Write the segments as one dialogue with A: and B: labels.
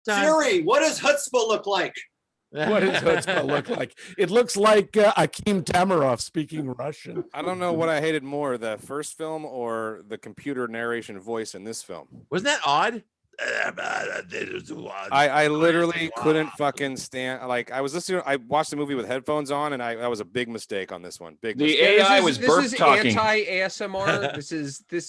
A: Siri, what does chutzpah look like?
B: What does chutzpah look like? It looks like Akim Tamarov speaking Russian.
C: I don't know what I hated more, the first film or the computer narration voice in this film.
D: Wasn't that odd?
C: I literally couldn't fucking stand. Like I watched the movie with headphones on, and that was a big mistake on this one. Big.
E: The
C: mistake.
E: AI was burp talking.
F: Anti-ASMR. This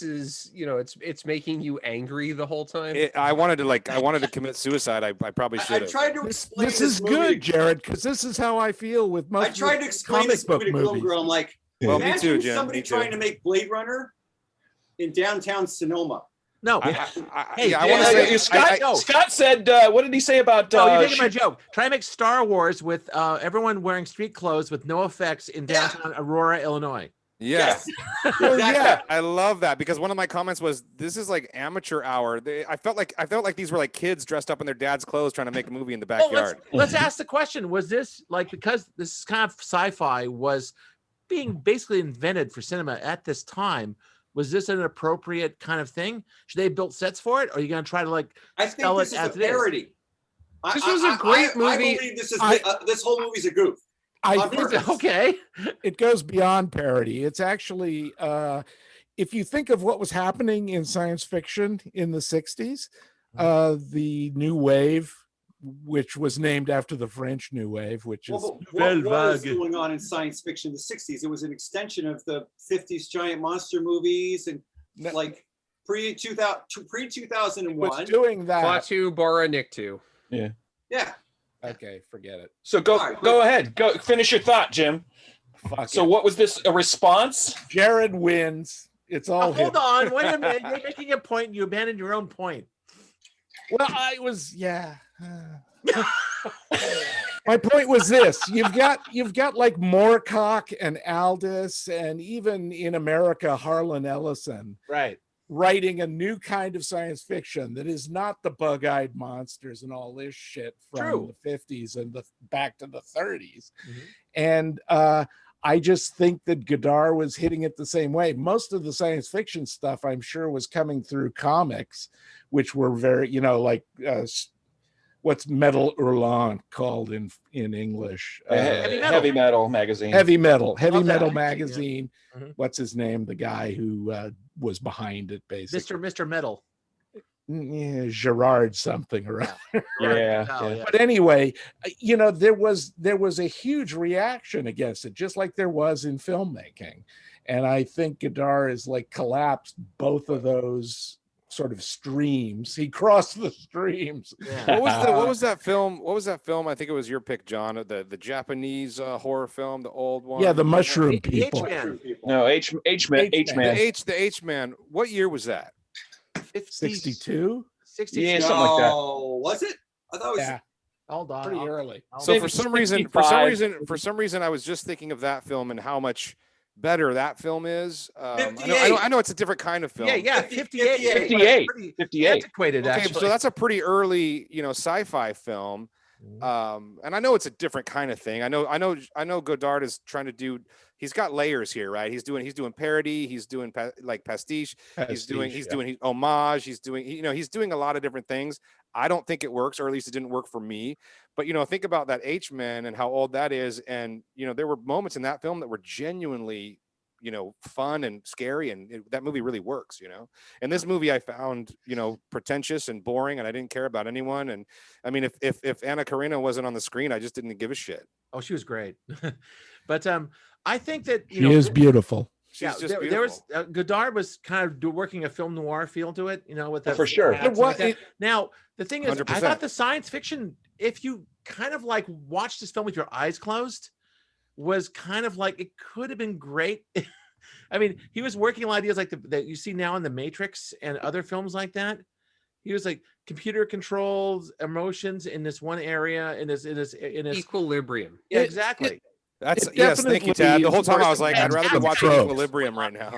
F: is it's making you angry the whole time.
C: I wanted to commit suicide. I probably should.
A: I tried to explain
B: this is
A: movie.
B: good, Jared, because this is how I feel with most.
A: I tried to explain this movie to little girl. I'm like,
C: well, me
A: imagine
C: too, Jim.
A: somebody trying to make Blade Runner in downtown Sonoma.
D: No,
E: Scott said, what did he say about?
D: No, you're making my joke. Try to make Star Wars with everyone wearing street clothes with no effects in downtown Aurora, Illinois.
C: Yeah.
A: Yes.
C: Yeah, I love that because one of my comments was, "This is like amateur hour." I felt like these were like kids dressed up in their dad's clothes trying to make a movie in the backyard.
D: Let's ask the question: was this like, because this kind of sci-fi was being basically invented for cinema at this time? Was this an appropriate kind of thing? Should they have built sets for it? Or are you going to try to like sell
A: this
D: it as
A: is a parody?
F: This was a great movie.
A: I believe this whole movie's a goof.
B: I think
D: okay.
B: It goes beyond parody. It's actually, if you think of what was happening in science fiction in the 60s, the New Wave, which was named after the French New Wave, which is
A: what was going on in science fiction in the 60s? It was an extension of the 50s giant monster movies and like pre-2001.
B: Was doing that.
F: Klaatu, Bara, Nikto.
E: Yeah.
A: Yeah.
B: Okay, forget it.
E: So go ahead. Go finish your thought, Jim. So what was this, a response?
B: Jared wins. It's all
D: hold on. Wait a minute. You're making a point. You abandoned your own point.
B: Well, my point was this: you've got like Moorcock and Aldous, and even in America, Harlan Ellison,
D: right,
B: writing a new kind of science fiction that is not the bug-eyed monsters and all this shit from the 50s and back to the 30s. And I just think that Godard was hitting it the same way. Most of the science fiction stuff, I'm sure, was coming through comics, which were very, like what's Metal Hurlant called in English?
E: Heavy Metal magazine.
B: Heavy Metal magazine. Yeah. What's his name? The guy who was behind it, basically.
D: Mr. Metal.
B: Yeah, Gerard something or other.
E: Yeah.
B: But anyway, there was a huge reaction against it, just like there was in filmmaking. And I think Godard has like collapsed both of those sort of streams. He crossed the streams.
C: Yeah. What was that film? What was that film? I think it was your pick, John. The Japanese horror film, the old one.
B: Yeah, the Mushroom People.
E: No, H-Man.
C: The H-Man. What year was that?
B: 62?
D: 62.
E: Yeah, something like that.
A: Was it? I thought it was.
B: Yeah.
D: Hold on.
B: Pretty early.
C: So for some reason, I was just thinking of that film and how much better that film is. I know it's a different kind of film.
D: Yeah, 58.
E: 58.
D: Antiquated,
C: okay,
D: actually.
C: so that's a pretty early, sci-fi film. And I know it's a different kind of thing. I know Godard is trying to do. He's got layers here, right? He's doing parody. He's doing pastiche. He's doing homage. He's doing a lot of different things. I don't think it works, or at least it didn't work for me. But think about that H-Man and how old that is, and there were moments in that film that were genuinely fun and scary, and that movie really works. And this movie I found pretentious and boring, and I didn't care about anyone. And I mean, if Anna Karina wasn't on the screen, I just didn't give a shit.
D: Oh, she was great. But I think that
B: she is beautiful.
D: She's just beautiful. There was Godard was kind of working a film noir feel to it, with that
E: for sure.
D: Now the thing is,
C: 100%.
D: I thought the science fiction, if you kind of like watch this film with your eyes closed, was kind of like, it could have been great. I mean, he was working on ideas like that you see now in The Matrix and other films like that. He was like computer controls emotions in this one area, in this
F: equilibrium.
D: Yeah, exactly.
C: Yes, thank you, Tad. The whole time I was like, I'd rather be watching Equilibrium right now.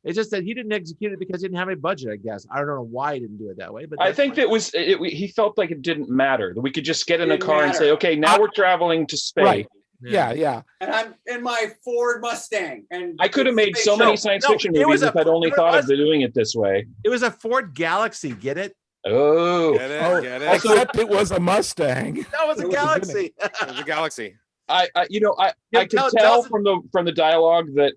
D: It's just that he didn't execute it because he didn't have any budget, I guess. I don't know why he didn't do it that way, but
E: I think he felt like it didn't matter, that we could just get in a car and say, okay, now we're traveling to space.
B: Right. Yeah.
A: And I'm in my Ford Mustang. And
E: I could have made so many science fiction movies if I'd only thought of doing it this way.
D: It was a Ford Galaxy, get it?
E: Oh,
B: Well,
C: Get it?
B: except it was a Mustang.
D: That was a
A: It was a
D: Galaxy.
C: It was a Galaxy.
E: I
D: Yeah,
E: could
D: tell
E: tell
D: us-
E: from the dialogue that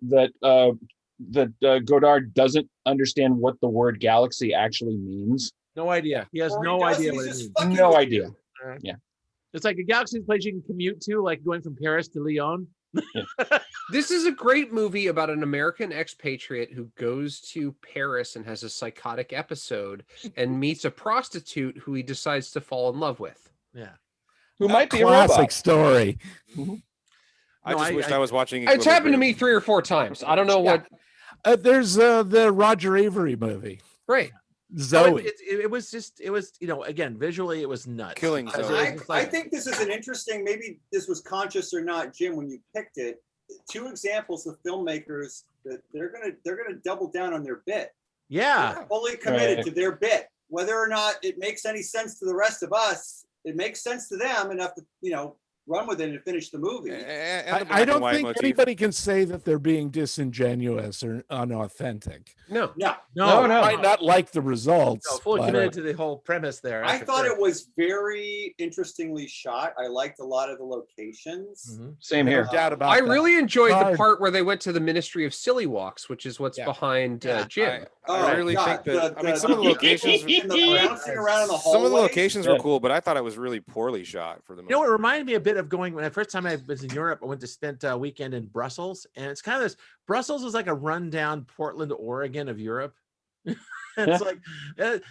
E: Godard doesn't understand what the word galaxy actually means.
D: No idea. He has
A: Or he
D: no
A: doesn't,
D: idea
A: he's
D: what it
A: just
D: means.
A: fucking
E: No
A: with
E: idea.
A: you.
D: It's like a Galaxy is a place you can commute to, like going from Paris to Lyon.
F: This is a great movie about an American expatriate who goes to Paris and has a psychotic episode and meets a prostitute who he decides to fall in love with.
D: Yeah.
E: Who might be a
B: Classic
E: robot.
B: story.
C: I just wished
D: I-
C: I was watching.
F: It's happened to me
C: Equilibrium.
F: 3 or 4 times. I don't know what.
B: There's the Roger Avery movie,
F: Right.
B: Zoe.
D: It was just, again, visually, it was nuts.
C: Killing
D: Because
C: Zoe.
D: it was
A: I,
D: just
A: I
D: like-
A: think this is an interesting, maybe this was conscious or not, Jim, when you picked it. 2 examples of filmmakers that they're gonna double down on their bit.
D: yeah.
A: They're fully committed
E: Right.
A: to their bit. Whether or not it makes any sense to the rest of us, it makes sense to them enough to, run with it and finish the movie.
C: And the
B: I
C: black and
B: don't
C: white
B: think
C: motif.
B: anybody can say that they're being disingenuous or unauthentic.
F: No.
A: No,
E: No, no.
B: Might not like the results.
D: No, fully
B: but,
D: committed to the whole premise there.
A: I
D: for
A: thought
D: sure.
A: it was very interestingly shot. I liked a lot of the locations.
D: Mhm.
E: Same
B: no
E: here.
B: doubt about
F: I
B: that.
F: really enjoyed the
B: Hard.
F: part where they went to the Ministry of Silly Walks, which is what's
B: Yeah.
F: behind
A: Yeah,
F: Jim.
C: I really think that. I mean, some of the locations.
A: and the bouncing around in the hallway.
C: Some of the locations were
E: Yeah.
C: cool, but I thought it was really poorly shot for the movie.
D: You know, it reminded me a bit of going when the first time I was in Europe. I went to spend a weekend in Brussels, and it's kind of this. Brussels is like a rundown Portland, Oregon of Europe. It's like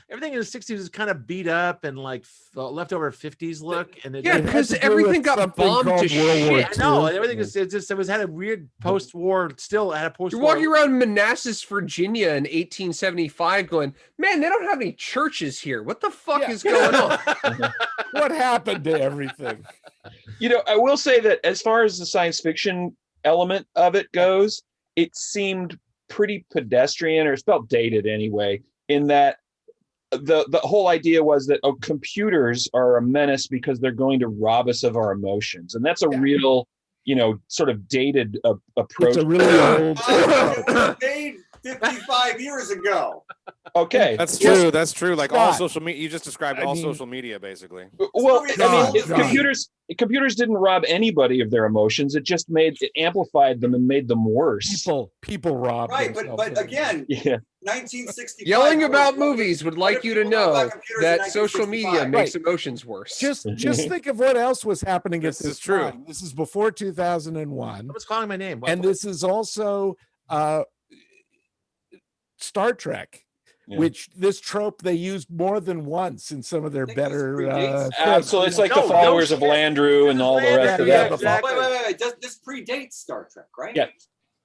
D: everything in the '60s is kind of beat up and like leftover '50s look, and it
F: Yeah,
B: It had
F: because
B: to do
F: everything
B: with
F: got
B: something
F: bombed
B: called
F: to
B: World War
F: shit.
D: I know
B: II.
D: and everything is it was had a weird post-war, still had a post-war.
F: You're walking around Manassas, Virginia in 1875 going, man, they don't have any churches here. What the fuck
B: Yeah.
F: is going on?
B: What happened to everything?
E: I will say that as far as the science fiction element of it goes, it seemed pretty pedestrian, or it felt dated anyway, in that the whole idea was that computers are a menace because they're going to rob us of our emotions. And that's a real, sort of dated approach.
B: It's a really old.
A: It was made 55 years ago.
E: Okay.
C: That's true. That's true. Like all
B: Scott,
C: social media, you just described
B: I
C: all
B: mean-
C: social media, basically.
E: Well,
A: John,
E: computers didn't rob anybody of their emotions. It just amplified them and made them worse.
B: People rob.
A: Right, but
B: themselves.
A: again,
E: Yeah.
A: 1965.
F: Yelling
A: what
F: about
A: if-
F: movies would
A: what
F: like
A: if
F: you to
A: people know
F: know
A: about computers in
F: that social media
A: 1965?
F: makes
B: Right.
F: emotions worse.
B: just think of what else was happening
C: This
B: at this
C: is true.
B: time. This is before 2001,
D: I was calling my name.
B: and this is also Star Trek.
E: Yeah.
B: Which this trope they used more than once in some of their
A: I think this
B: better
A: predates-
B: films.
E: Absolutely. It's like
D: No,
E: the followers
D: no
E: of
D: shit.
E: Landru and all the rest of
B: Yeah,
E: that.
D: exactly.
A: Wait. This predates Star Trek, right?
E: Yeah.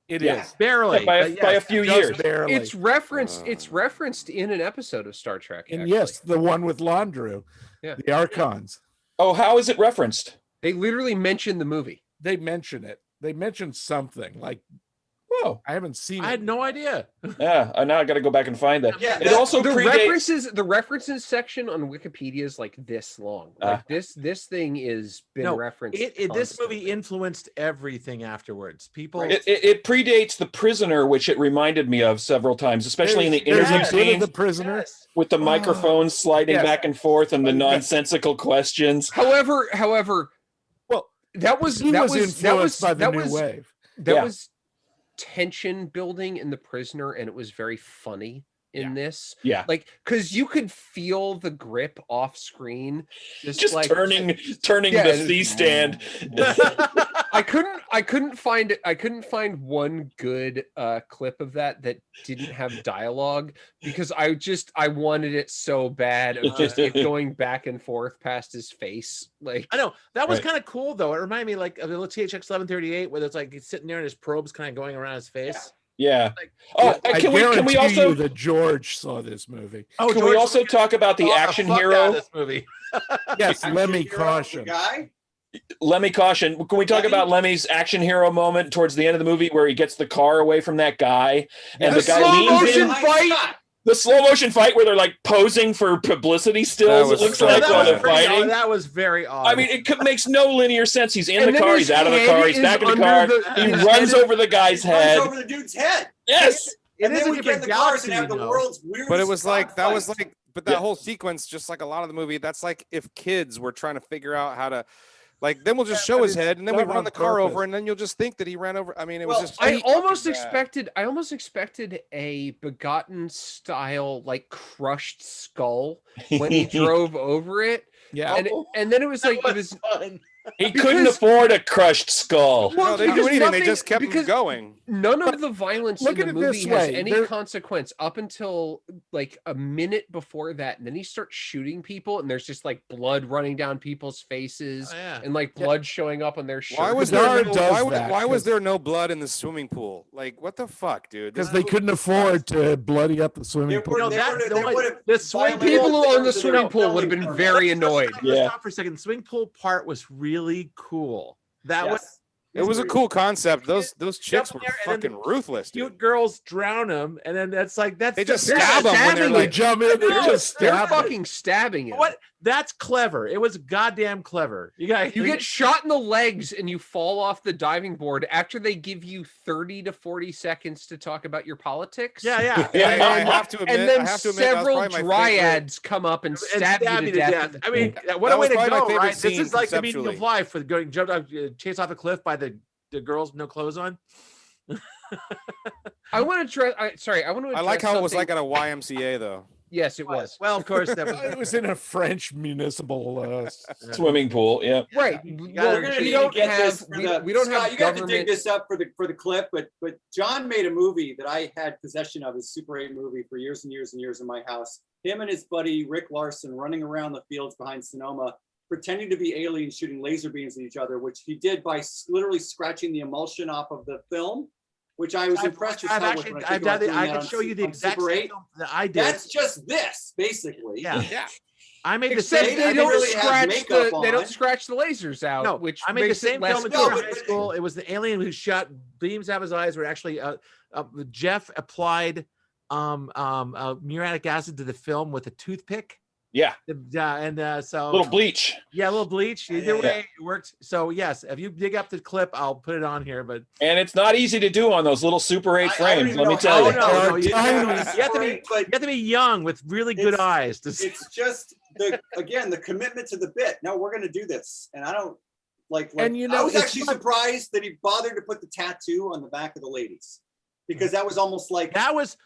B: It
A: Yeah.
B: is
D: barely
E: By
D: but
E: a
D: yes.
E: few
B: just
E: years.
B: barely.
F: It's referenced in an episode of Star Trek.
B: And
F: actually.
B: yes, the one with Landru,
F: Yeah.
B: the Archons.
E: Oh, how is it referenced?
F: They literally mention the movie.
B: They mention it. They mention something like
E: Whoa.
B: I haven't seen
D: I
B: it.
D: had no idea.
E: Yeah. Now I got to go back and find that.
A: Yeah,
E: It
A: that-
E: also
F: The
E: predates.
F: references section on Wikipedia is like this long. Like this thing is been
D: No,
F: referenced.
D: This movie
F: constantly.
D: influenced everything afterwards. People,
E: It predates The Prisoner, which it reminded me of several times, especially in the
B: There's
E: interview
B: a bit of
E: scene
B: the prisoner.
D: Yes.
E: with the microphones sliding
B: Yes.
E: back and forth and the
B: Yes.
E: nonsensical questions.
F: However,
B: Well,
F: that was
B: he was influenced by the new wave.
F: that
E: Yeah.
F: was tension building in The Prisoner, and it was very funny in this.
E: Yeah.
F: Like, because you could feel the grip off screen,
E: Just
F: like
E: turning
F: Yeah,
E: the
F: it is-
E: C stand.
F: I couldn't find one good clip of that didn't have dialogue, because I wanted it so bad of just it going back and forth past his face. Like,
D: I know that was
E: Right.
D: kind of cool though. It reminded me like of the THX 1138, where it's like he's sitting there and his probe's kind of going around his face.
E: Yeah.
D: Like-
E: Oh,
B: I
E: can we
B: guarantee
E: also
B: you that George saw this movie?
D: Oh,
E: can we also talk about the action hero?
D: This movie.
B: Yes, Lemmy
A: Hero, the
B: Caution.
A: guy.
E: Lemmy Caution. Can we talk about Lemmy's action hero moment towards the end of the movie where he gets the car away from that guy and
F: The
E: the guy
F: slow
E: leans
F: motion
E: in?
F: fight!
E: The slow motion fight where they're like posing for publicity stills,
C: That
E: it
C: was
E: looks
C: so
E: like,
C: bad.
E: while they're
D: pretty odd.
E: fighting.
D: That was very odd.
E: I mean, it makes no linear sense. He's in
F: And
E: the
F: then
E: car,
F: his
E: he's out of the
F: head
E: car, he's
F: is
E: back in the
F: under
E: car.
F: the-
E: He
F: his
E: runs
F: head-
E: over the guy's
A: Runs
E: head.
A: over the dude's head.
E: Yes.
D: it
A: And
D: is
A: then
D: a
A: we get in
D: different
A: the cars
D: galaxy,
A: and have the
D: you know.
A: world's weirdest.
C: But it was like that was
A: cockfight.
C: like but that
E: Yeah.
C: whole sequence, just like a lot of the movie, that's like if kids were trying to figure out how to, like, then we'll just
B: Yeah,
C: show
B: but
C: his
B: it's
C: head, and then we
B: done
C: run
B: on
C: the car
B: purpose.
C: over, and then you'll just think that he ran over. I mean, it was
A: Well,
C: just.
F: I
C: fucking
F: almost
C: bad.
F: expected a Begotten style like crushed skull when he drove over it.
B: Yeah.
F: And then it was like it was
D: fun.
E: He couldn't
F: Because-
E: afford a crushed skull.
C: No, they didn't do
F: because
C: anything. They
F: nothing-
C: just kept him
F: because
C: going.
F: none of the violence
B: look
F: in the
B: at it this
F: movie has
B: way,
F: any
B: there-
F: consequence up until like a minute before that, and then he starts shooting people, and there's just like blood running down people's faces
D: Oh, yeah.
F: and like blood showing up on their shirts.
C: Why was
B: Godard
C: there no,
B: does
C: why,
B: that,
C: why was
B: 'cause-
C: there no blood in the swimming pool? Like, what the fuck, dude?
B: Because
C: This
B: they
C: movie
B: couldn't afford to bloody up the swimming
A: They
B: pool.
A: were-
D: No,
A: they
D: that-
A: would've-
D: the
A: they
D: only-
A: would've
D: the swing
A: violated
F: people
A: the
F: on the
A: terms of their
F: swimming pool would have
A: filming
F: been
A: permit.
F: very
D: Let's
F: annoyed.
E: Yeah.
D: stop for a second. The swimming pool part was really cool. That was
A: Yes.
C: It was a cool concept. Those chicks
D: Jump
C: were
D: in there and then
C: fucking ruthless, dude.
D: cute girls drown him, and then that's like that's
C: They just
F: They're
C: stab them when they're
F: stabbing
B: They
C: like,
B: jump in, they
D: No,
B: just
F: They're
B: stab him.
F: fucking stabbing him.
D: what? That's clever. It was goddamn clever. You guys,
F: You get shot in the legs and you fall off the diving board after they give you 30 to 40 seconds to talk about your politics.
D: yeah, yeah.
C: I
F: And-
C: have to admit,
F: and then
C: I have to admit, that was
F: several
C: probably my favorite.
F: dryads come up and stab you to death.
D: I mean, what
C: That
D: a way
C: was
D: to
C: probably my
D: go,
C: favorite
D: right? This
C: scene
D: is like the meaning of
C: conceptually.
D: life with going jump up, chase off a cliff by the girls no clothes on.
F: I want to try. I want to.
C: I like how it was
F: something-
C: like at a YMCA though.
F: Yes, it was.
D: Well, of course, that
B: It was in a French municipal.
E: Swimming pool. Yeah.
F: Right.
D: gotta-
F: Well,
A: We're gonna
F: we
A: need
F: don't
A: to get
F: have
A: this for the,
F: we don't
A: Scott,
F: have
A: you got to dig
F: government.
A: this up for the clip, but John made a movie that I had possession of, a Super 8 movie for years and years and years in my house. Him and his buddy Rick Larson running around the fields behind Sonoma, pretending to be aliens shooting laser beams at each other, which he did by literally scratching the emulsion off of the film, which I was impressed as
D: I've
A: hell with
D: actually,
A: when
D: I've
A: think
D: done
A: about
D: it.
A: doing
D: I
A: that
D: can
A: on
D: show you the
A: on
D: exact
A: Super
D: same
A: 8.
D: film that I did.
A: That's just this, basically.
D: Yeah. I made the
F: Except
D: same.
A: They
F: they
A: didn't
F: don't
A: really have
F: scratch
A: makeup
F: the they don't
A: on.
F: scratch the lasers out.
D: No,
F: which
D: I made the
F: makes it
D: same
F: less
D: film in
A: No,
D: junior
A: but-
D: high school. It was the alien who shot beams out of his eyes. Were actually Jeff applied muriatic acid to the film with a toothpick.
E: Yeah.
D: So
E: Little bleach.
D: yeah, a little bleach.
A: Yeah,
D: Either
A: yeah,
D: way, it worked. So yes, if you dig up the clip, I'll put it on here. But
E: And it's not easy to do on those little Super 8
A: I don't
E: frames,
A: even
E: let me
A: know
E: tell
A: how
E: you.
A: to
D: no,
A: do
D: no,
A: it.
D: you have to be-
A: But
D: you have to be young with really good
A: It's-
D: eyes to see.
A: it's just the commitment to the bit. No, we're going to do this, and I don't like.
B: And you know,
A: I was
B: it's
A: actually
B: not-
A: surprised that he bothered to put the tattoo on the back of the ladies, because that was almost like
D: That was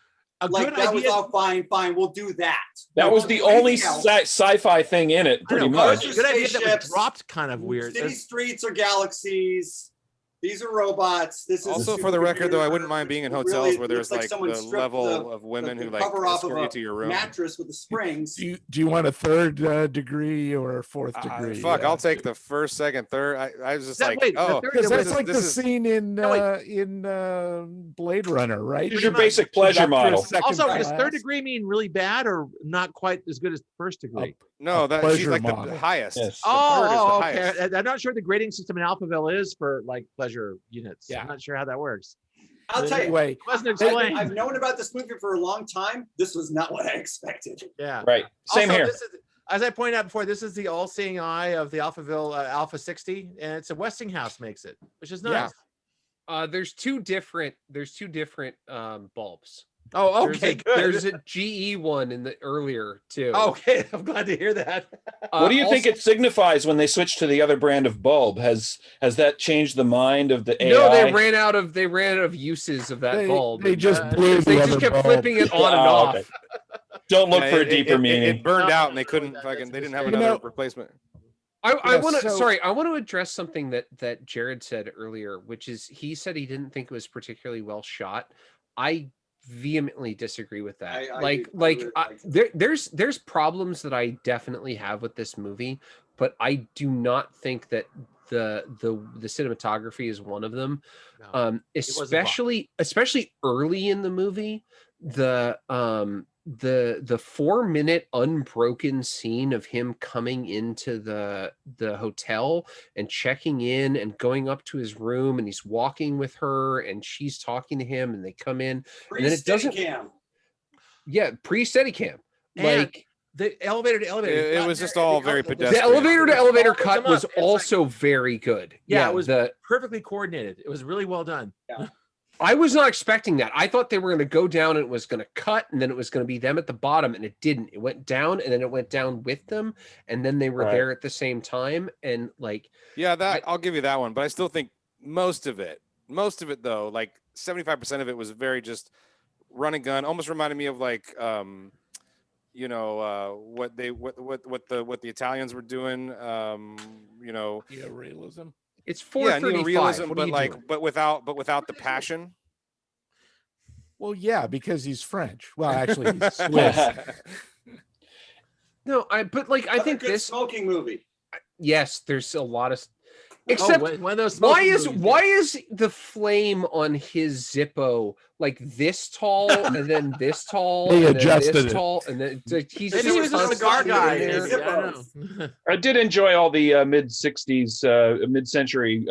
D: a
A: like
D: good
A: that was
D: idea.
A: all fine, we'll do that.
E: That was the only
A: Anything else,
E: sci-fi thing in it,
D: I
E: pretty
D: know,
E: much.
D: it was a good idea that was
A: Spaceships,
D: dropped kind of weird.
A: City streets are galaxies. These are robots. This is a
C: Also, for the record, though, I wouldn't
A: supercomputer.
C: mind being in
A: It
C: hotels
A: really
C: where there's
A: looks
C: like
A: someone
C: the
A: stripped
C: level of women
A: the
C: who like
A: cover off of
C: escort you
A: a
C: to your room.
A: mattress with the springs.
B: Do you want a third degree or a fourth degree?
C: Fuck, I'll take the first, second, third. I was just
D: That-
C: like,
D: wait, the
C: oh,
D: third-
B: Because
D: Wait,
B: that's like
C: this
B: the
C: is-
B: scene in
D: No,
B: Blade Runner, right?
E: Here's your basic pleasure
B: Conductor
E: model.
B: second
D: Also, does
B: class.
D: third degree mean really bad or not quite as good as first degree?
C: no,
B: a
C: that she's
B: pleasure
C: like the
B: model.
C: highest.
E: Yes.
C: The third is the
D: Oh,
C: highest.
D: okay. I'm not sure the grading system in Alphaville is for like pleasure units.
B: Yeah.
D: I'm not sure how that works.
A: I'll tell you,
B: Anyway,
D: It wasn't
A: I-
D: explained.
A: I've known about this movie for a long time. This was not what I expected.
D: Yeah.
E: Right. Same
D: Also,
E: here.
D: This is, as I pointed out before, this is the all-seeing eye of the Alphaville Alpha 60, and it's a Westinghouse makes it, which is nice.
F: There's two different bulbs.
D: Oh,
F: There's
D: okay,
F: a,
D: good.
F: There's a GE one in the earlier too.
D: Okay, I'm glad to hear that.
E: What do you think
F: Also-
E: it signifies when they switch to the other brand of bulb? Has that changed the mind of the AI?
F: No, they ran out of uses of that bulb.
B: They just
F: Uh,
B: blew
F: They
B: the
F: just
B: other
F: kept
B: bulb.
F: flipping it on and
E: Oh,
F: off.
E: okay. Don't look
C: Yeah,
E: for a
C: it-
E: deeper
C: it-
E: meaning.
C: It burned
D: No,
C: out and they
D: no,
C: couldn't
D: that's
C: fucking. They
D: a
C: didn't have
D: mistake.
C: another
B: You know-
C: replacement.
F: I
B: Yeah,
F: want to
B: so-
F: sorry, I want to address something that Jared said earlier, which is he said he didn't think it was particularly well shot. I vehemently disagree with that.
A: I
F: like
A: do- I
F: like
A: really
F: I,
A: like it.
F: there's problems that I definitely have with this movie, but I do not think that the cinematography is one of them.
D: No. wasn't fun.
F: Especially early in the movie, the 4-minute unbroken scene of him coming into the hotel and checking in and going up to his room, and he's walking with her and she's talking to him and they come in, and then it doesn't
A: Steadicam.
F: pre-Steadicam.
D: And
F: Like
D: the elevator to elevator.
C: It
D: got
C: was
D: there
C: just
D: and
C: all
D: the
C: very
D: ele-
C: pedestrian.
F: the elevator to elevator
D: Follows
F: cut
D: him
F: was
D: up. It's like-
F: also very good.
D: Yeah, it was
F: the
D: perfectly coordinated. It was really well done.
F: I was not expecting that. I thought they were going to go down and it was going to cut, and then it was going to be them at the bottom, and it didn't. It went down, and then it went down with them, and then they were there at the same time. And like,
C: yeah, I'll give you that one, but I still think most of it though, like 75% of it was very just run and gun. Almost reminded me of like, you know, what the Italians were doing. You know,
B: realism.
F: It's 435.
C: Neorealism, but like, but without the passion.
B: Well, yeah, because he's French. Well, actually, he's Swiss.
F: No, I think
A: good
F: this
A: smoking movie.
F: Yes, there's a lot of. Except
D: one of those
F: why
D: smoking
F: is the flame on his Zippo like this tall and then this tall
B: They
F: and
B: adjusted
F: then this
B: it.
F: tall and then he's
D: Maybe he was a cigar guy.
A: in there.
D: Maybe, I don't know.
E: I did enjoy all the mid-60s, mid-century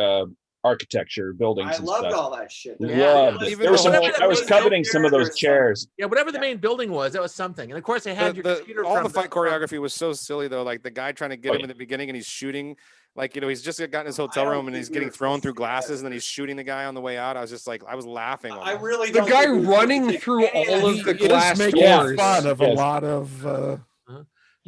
E: architecture buildings.
A: I
E: and
A: loved
E: stuff.
A: all that shit.
E: Loved it.
C: Even
E: There was some,
C: the whole-
E: I was coveting some of those chairs.
D: Yeah, whatever the main building was, that was something. And of course, they had your computer.
C: All
D: from
C: the fight choreography was so silly though. Like the guy trying to get
E: Oh,
C: him
E: yeah.
C: in the beginning, and he's shooting. Like, you know, he's just gotten his hotel
A: I don't
C: room and
A: think
C: he's
A: we
C: getting
A: were
C: thrown
A: supposed
C: through
A: to do that.
C: glasses, and then he's shooting the guy on the way out. I was just like, I was laughing.
A: I
C: almost.
A: really
F: the
A: don't
F: guy
A: think we were
F: running
A: supposed to
F: through
A: take any
F: all of
A: of
F: the
A: these
B: It
F: glass
B: is making
F: doors.
B: fun of a
E: Yes.
B: lot of.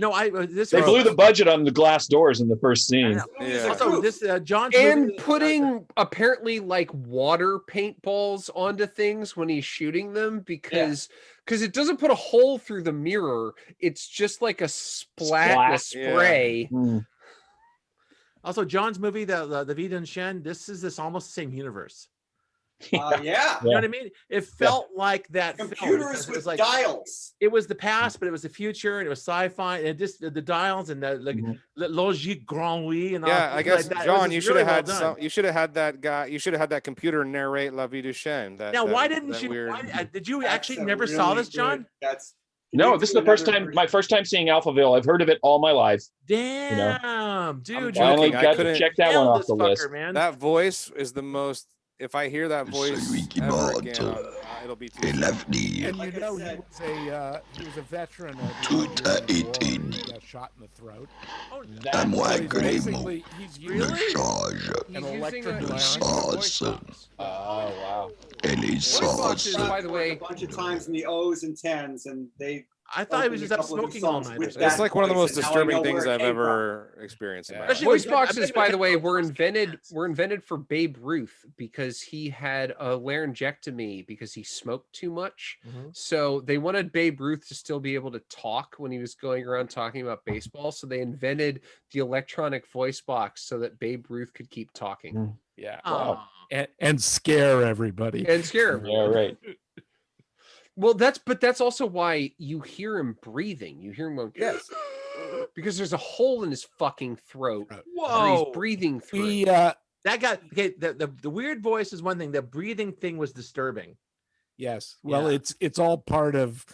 D: No, this
E: They
D: was-
E: blew the budget on the glass doors in the first
D: I
E: scene.
D: know.
C: Yeah.
D: Also, this John's
F: And
D: movie,
F: putting apparently like water paintballs onto things when he's shooting them because it doesn't put a hole through the mirror. It's just like a splat, a
E: Splat.
F: spray.
E: Mm.
D: Also, John's movie, the Vida and Shen, this almost the same universe.
A: Yeah.
D: You know what I mean? It felt like that film
A: Computers
D: because it was
A: with
D: like
A: dials.
D: it was the past, but it was the future, and it was sci-fi, and just the dials and the like
E: Mhm.
D: logique grand oui and all.
C: Yeah, I
D: things
C: guess
D: like that. It was
C: John,
D: just
C: you should
D: really
C: have had
D: well done.
C: some. You should have had that guy. You should have had that computer narrate La Vie du Chien.
D: Now, why didn't you? Did you
A: That's
D: actually
A: a
D: never saw
A: really
D: this, John?
A: good- That's
E: No,
A: you
E: this is
A: do
E: the first
A: another
E: time, my
A: version.
E: first time seeing Alphaville. I've heard of it all my life.
D: Damn, dude,
C: I'm
D: you
E: Finally
C: joking. I
E: got to
C: couldn't
E: check that one
D: nailed
E: off
D: this
E: the
D: fucker,
E: list.
D: man.
C: That voice is the most. If I hear that voice ever again, it'll be too.
B: And
A: Like
B: you
A: I
B: know,
A: said-
B: he was a veteran of the Algerian War. He got shot in the throat.
D: Oh,
B: So he's basically he's using
D: really?
F: He's
B: an
F: using
B: electric
F: a
B: line.
F: voice box.
E: Oh, wow.
F: Voice boxes, by the way,
A: a bunch of times in the O's and tens, and they.
D: I thought he was
A: opened
D: just
A: a
D: up
A: couple of
D: smoking
A: songs
D: all night.
A: with
C: It's
A: that
C: like one of the
A: voice,
C: most
A: and now I
C: disturbing
A: know
C: things
A: where it
C: I've
A: came
C: ever experienced. In my
D: Especially
C: life.
F: voice
D: I bet
F: boxes,
D: it
F: by
D: was
F: the way,
D: those
F: were
D: first
F: invented
D: cans.
F: for Babe Ruth because he had a laryngectomy because he smoked too much.
D: Mhm.
F: So they wanted Babe Ruth to still be able to talk when he was going around talking about baseball. So they invented the electronic voice box so that Babe Ruth could keep talking
B: Yeah,
D: Oh.
B: and scare everybody.
F: and scare him.
E: Yeah, right.
F: Well, that's also why you hear him breathing. You hear him going, yes, because there's a hole in his fucking throat. Where
D: Whoa.
F: he's breathing through.
B: He
D: That got okay. The weird voice is one thing. The breathing thing was disturbing.
B: yes. Well,
D: Yeah.
B: it's all part of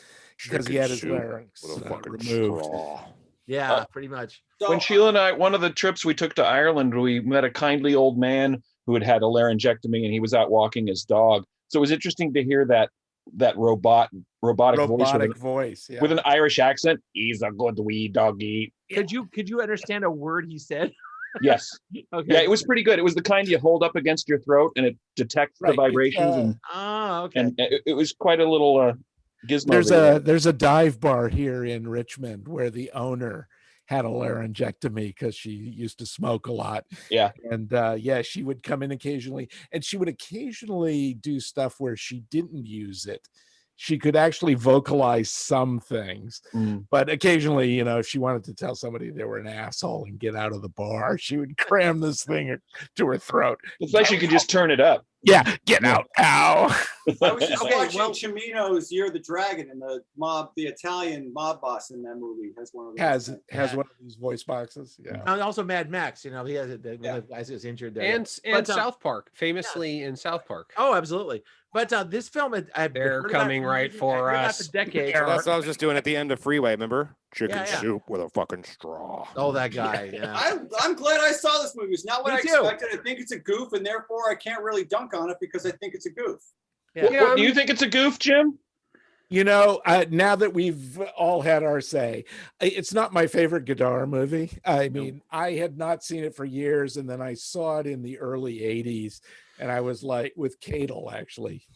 B: because he had his
C: Chicken soup
B: larynx
C: with a fucking
B: removed.
C: straw.
D: Yeah, pretty much.
A: So,
E: When Sheila and I, one of the trips we took to Ireland, we met a kindly old man who had had a laryngectomy and he was out walking his dog. So it was interesting to hear that robotic
B: voice. Yeah.
E: with an Irish accent. He's a good wee doggy.
D: Could you understand a word he said?
E: Yes.
D: Okay.
E: Yeah, it was pretty good. It was the kind you hold up against your throat and it detects
B: Right,
E: the vibrations and
D: Oh, okay.
E: it was quite a little gizmo.
B: there's a dive bar here in Richmond where the owner had a laryngectomy because she used to smoke a lot.
E: Yeah.
B: And she would come in occasionally, and she would occasionally do stuff where she didn't use it. She could actually vocalize some things, but occasionally, if she wanted to tell somebody they were an asshole and get out of the bar, she would cram this thing to her throat.
E: It's like you could just turn it up.
B: Yeah, get out now.
A: I was just
D: Okay,
A: watching
D: well-
A: Cimino's Year of the Dragon, and the Italian mob boss in that movie has one of those.
B: Has one of these voice boxes. Yeah.
D: And also Mad Max. He has one of the guys who was injured there. But,
F: South Park, famously in South Park.
D: Oh, absolutely. But this film,
F: They're coming right for us.
D: For decades.
C: That's what I was just doing at the end of Freeway. Remember? Chicken
D: Yeah, yeah.
C: soup with a fucking straw.
D: Oh, that guy. Yeah.
A: I'm glad I saw this movie. It's not what
D: Me
A: I
D: too.
A: expected. I think it's a goof, and therefore I can't really dunk on it because I think it's a goof.
D: Yeah.
E: What, do you think it's a goof, Jim?
B: Now that we've all had our say, it's not my favorite Godard movie. I mean, I had not seen it for years, and then I saw it in the early 80s, and I was like, with Cadle, actually.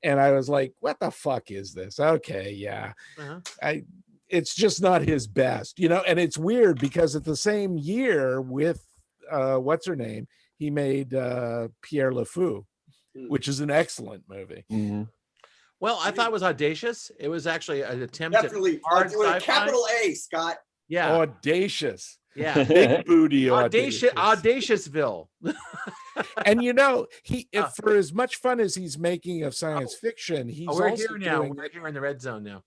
B: And I was like, what the fuck is this? Okay, yeah. It's just not his best, and it's weird because at the same year with, what's her name? He made Pierre Le Fou, which is an excellent movie.
E: Mm-hmm.
D: Well, I thought it was audacious. It was actually an attempt
A: Definitely.
D: at hard
A: With a
D: sci-fi.
A: capital A, Scott.
D: Yeah.
B: Audacious.
D: Yeah.
B: Big booty audacious.
D: Audaciousville.
B: And for as much fun as he's making of science fiction, he's
D: we're
B: also
D: here now.
B: doing,
D: We're here in the red zone now.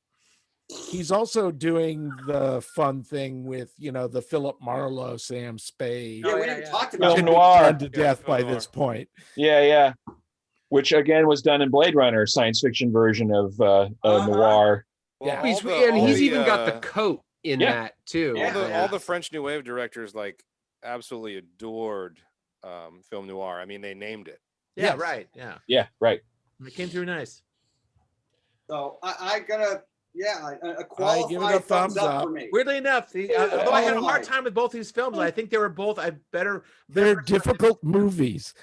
B: he's also doing the fun thing with, the Philip Marlowe, Sam Spade.
A: Yeah, we didn't talk about
E: Film
A: it.
E: noir.
B: Done to death
C: Film
B: by
C: noir.
B: this point.
E: Yeah. Which again was done in Blade Runner, science fiction version of noir.
C: Well,
F: He's
C: all
F: he's
C: the,
F: even got the coat in
E: Yeah.
F: that too.
C: all the French New Wave directors absolutely adored film noir. I mean, they named it.
D: Yeah,
B: Yes.
D: right. Yeah.
E: Yeah, right.
D: It came through nice.
A: So I gotta, a
B: I give it
A: qualified
B: a thumbs
A: up
B: up.
A: for me.
D: Weirdly enough, although I had a hard time with both these films, I think they were both
B: They're difficult movies.